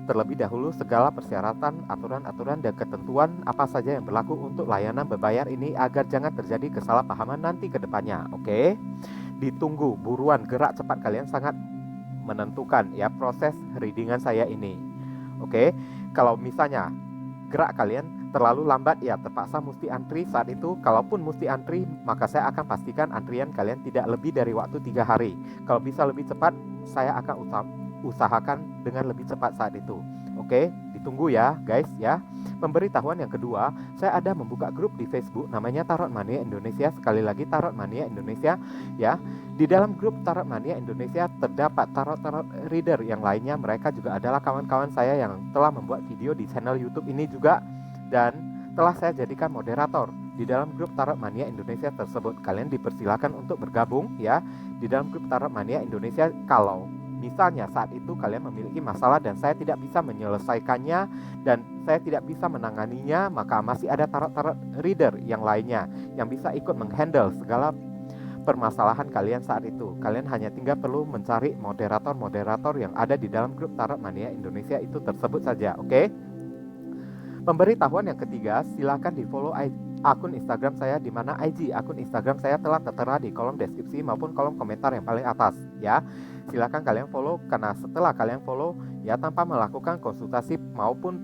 terlebih dahulu segala persyaratan, aturan-aturan, dan ketentuan apa saja yang berlaku untuk layanan berbayar ini, agar jangan terjadi kesalahpahaman nanti ke depannya, oke? Ditunggu, buruan, gerak cepat kalian sangat menentukan ya proses readingan saya ini, oke? Kalau misalnya gerak kalian terlalu lambat ya terpaksa mesti antri saat itu. Kalaupun mesti antri, maka saya akan pastikan antrian kalian tidak lebih dari waktu 3 hari. Kalau bisa lebih cepat, saya akan usahakan dengan lebih cepat saat itu. Oke, ditunggu ya guys ya. Pemberitahuan yang kedua, saya ada membuka grup di Facebook namanya Tarot Mania Indonesia. Sekali lagi Tarot Mania Indonesia ya. Di dalam grup Tarot Mania Indonesia terdapat tarot-tarot reader yang lainnya. Mereka juga adalah kawan-kawan saya yang telah membuat video di channel YouTube ini juga, dan telah saya jadikan moderator di dalam grup Tarot Mania Indonesia tersebut. Kalian dipersilakan untuk bergabung ya di dalam grup Tarot Mania Indonesia. Kalau misalnya saat itu kalian memiliki masalah dan saya tidak bisa menyelesaikannya dan saya tidak bisa menanganinya, maka masih ada tarot-tarot reader yang lainnya yang bisa ikut menghandle segala permasalahan kalian saat itu. Kalian hanya tinggal perlu mencari moderator-moderator yang ada di dalam grup Tarot Mania Indonesia itu tersebut saja, oke? Pemberitahuan yang ketiga, silakan di follow akun Instagram saya, di mana IG akun Instagram saya telah tertera di kolom deskripsi maupun kolom komentar yang paling atas ya. Silakan kalian follow, karena setelah kalian follow ya, tanpa melakukan konsultasi maupun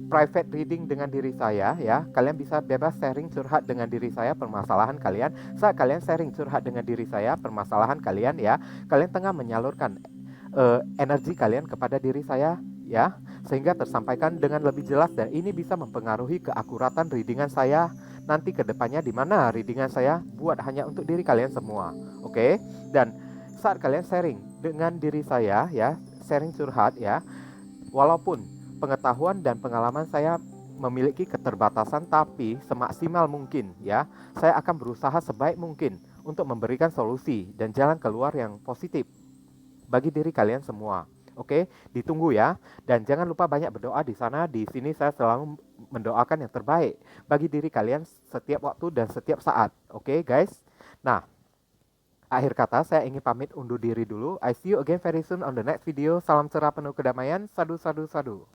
private reading dengan diri saya ya, kalian bisa bebas sharing curhat dengan diri saya permasalahan kalian. Saat kalian sharing curhat dengan diri saya permasalahan kalian ya, kalian tengah menyalurkan energi kalian kepada diri saya ya, sehingga tersampaikan dengan lebih jelas, dan ini bisa mempengaruhi keakuratan readingan saya nanti ke depannya, di mana readingan saya buat hanya untuk diri kalian semua, oke? Dan saat kalian sharing dengan diri saya ya, sharing curhat ya, walaupun pengetahuan dan pengalaman saya memiliki keterbatasan, tapi semaksimal mungkin ya, saya akan berusaha sebaik mungkin untuk memberikan solusi dan jalan keluar yang positif bagi diri kalian semua. Oke, ditunggu ya. Dan jangan lupa banyak berdoa di sana. Di sini saya selalu mendoakan yang terbaik bagi diri kalian setiap waktu dan setiap saat. Oke, guys. Nah, akhir kata saya ingin pamit undur diri dulu. I see you again very soon on the next video. Salam cerah penuh kedamaian. Sadu, sadu, sadu.